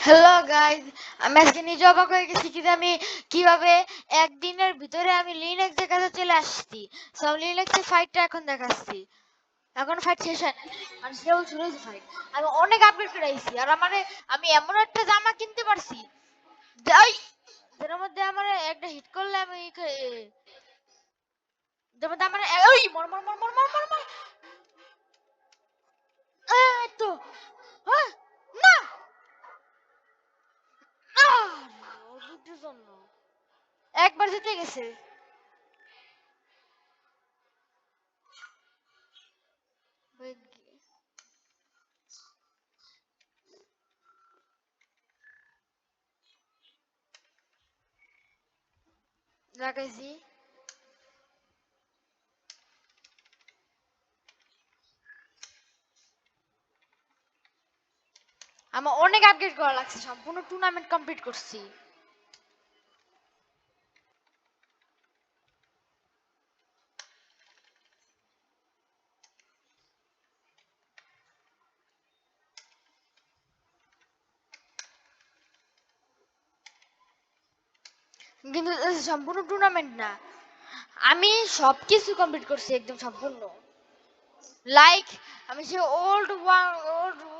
Hello guys, আমি আজকে নিজে অবাক হয়ে গেছি কি যে আমি কিভাবে একদিনের ভিতরে আমি লিনাক্সের কাছে চলে আসছি। সব লিনাক্সের ফাইটটা এখন দেখাচ্ছি। এখন ফাইট শেষ হয় না, মানে সেও শুরু হয়েছে ফাইট। আমি অনেক আপডেট করে আইছি আর আমি এমন একটা জামা কিনতে পারছি যাই যেটার মধ্যে আমার একটা হিট করলে আমি যেটার মধ্যে আমার ওই মর মর মর মর মর মর মর এই তো হ্যাঁ, না না ও দুটোর জন্য একবার জিতে গেছে। লাগাইছি। আমার অনেক আপডেট করা লাগছে, সম্পূর্ণ টুর্নামেন্ট কমপ্লিট করছি। কিন্তু সম্পূর্ণ টুর্নামেন্ট না, আমি সবকিছু কমপ্লিট করছি একদম সম্পূর্ণ। লাইক আমি যে ওল্ড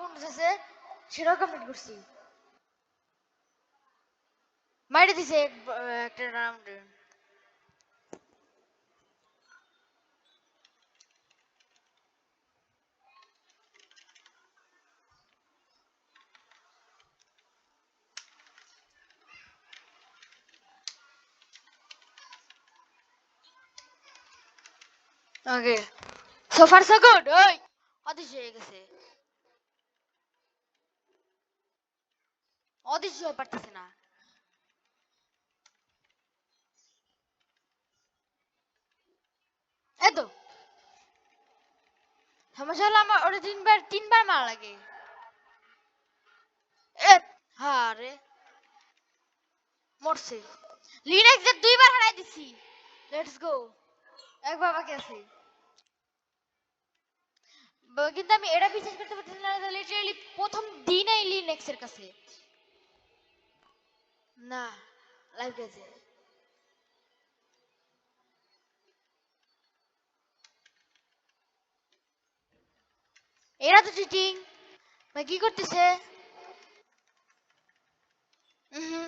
উন্স আছে সেটাও কমপ্লিট করছি। মাইরে দিছে একটা রাউন্ডে। ওকে, সো ফার সো গুড। ওই অদৃশ্য হয়ে গেছে, অদৃশ্য হয়ে পারতেছে না। এই তো সমস্যা হলো আমার ওটা তিনবার মারা লাগে। এ হ্যাঁ রে, মরছে। লিনাক্স যে দুইবার হারাই দিছি। লেটস গো, একবার বাকি আছে। কিন্তু আমি এটা বিশ্বাস করতে পারতেছি না, লিটারালি প্রথম দিনেই লিনেক্সের কাছে। না, লাইভ গেছে। এরা তো চিটিং। ভাই কি করতেছে? হুম,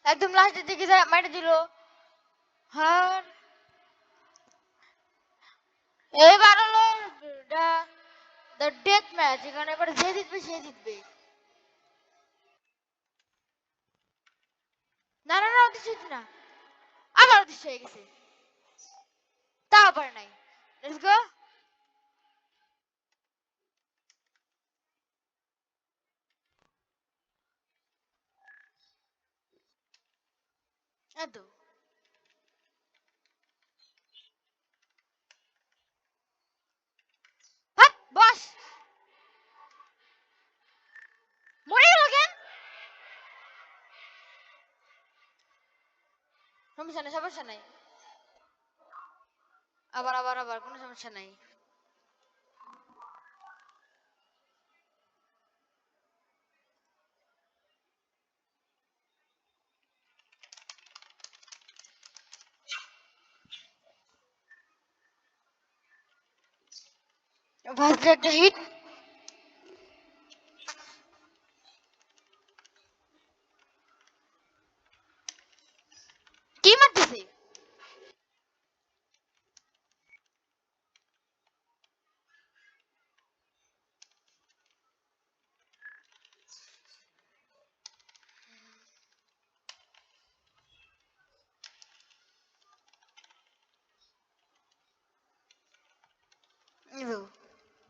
একদম লাস্টের দিকে যা মাইরে দিল। হ্যাঁ, এবার হলো দ্য ডেথ ম্যাচ। এখানে এবার যে জিতবে সে জিতবে। না না না, অদৃশ্য হচ্ছে না, আবার অদৃশ্য হয়ে গেছে। তা আবার নাই। Let's go. এত হাট বস, মরে গেল কেন? সমস্যা নাই, সমস্যা নাই। আবার আবার আবার কোনো সমস্যা নাই। ফার্স্ট একটা হিট। কি মারতেছে?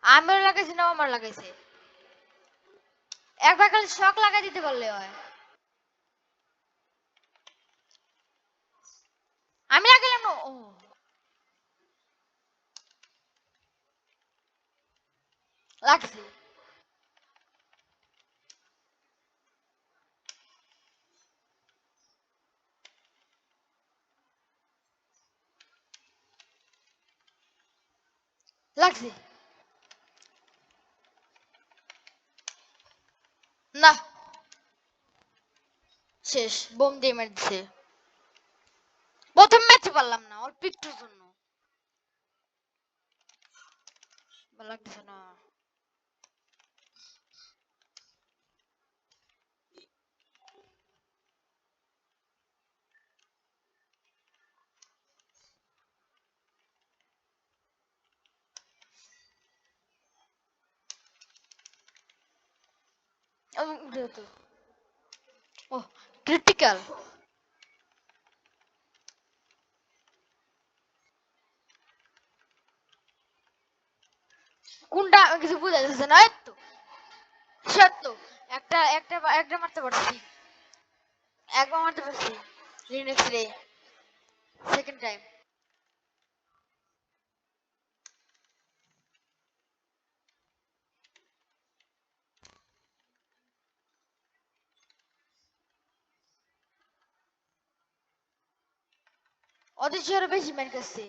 আমার লাগাইছে না আমার লাগাইছে? একবার খালি শক লাগাই দিতে পারলে হয়। আমি লাগাইলাম না। ও লাগছে। লাগছে। না, শেষ, বোম দিয়ে মেরে দিছে। প্রথম ম্যাচে পারলাম না, অল্প একটুর জন্য। ভালো লাগতেছে না। উঠে তো। ও, ক্রিটিক্যাল। কোনটা আমি কিছু বুঝা যাচ্ছে না। এই তো সত্য। একটা একটা একটা মারতে পারছি, একবার মারতে পারছি। লিনেক্স রে, সেকেন্ড টাইম। ওদের চেয়ে আরো বেশি মার কাছে।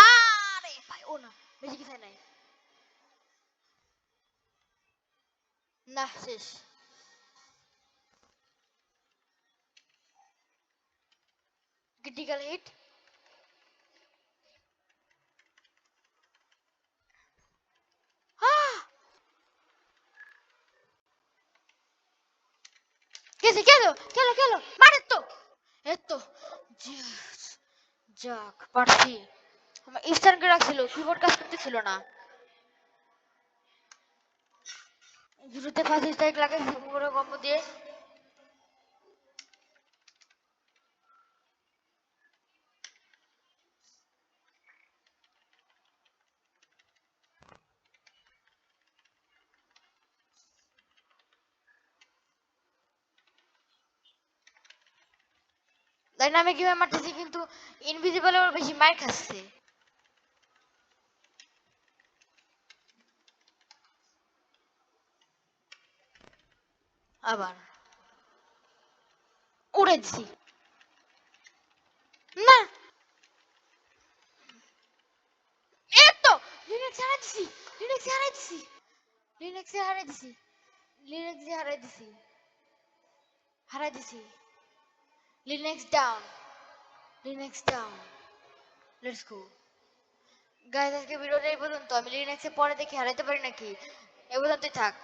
আরে ভাই, ও না, বেশি কিছু নাই। না, শেষ। Critical hit. গেছে, গেল, গেল, গেল, মারে তো। এতো যাক, পারছি। আমার ইনস্ট্যান্ট রাখছিল, কিবোর্ড কাজ করতেছিল না। শুরুতে ফার্স্ট স্ট্রাইক লাগাই পুরো কম্বো দিয়ে। ডাইনামিক কিভাবে মারতেছি, কিন্তু ইনভিজিবল ওর বেশি মার খাচ্ছে। আবার উড়ে দিছি। না, এতো লিনেক্স হারাই দিছি, লিনেক্স হারাই দিছি, লিনেক্স হারাই দিছি, লিনেক্স হারাই দিছি, হারাই দিছি। লিনেক্স ডাউন, লিনেক্স ডাউন। লেটস গো গাইস, আজকে ভিডিওটা এই পর্যন্ত। আমি লিনেক্সে পরে দেখি হারাইতে পারি নাকি। এই পর্যন্তই থাক।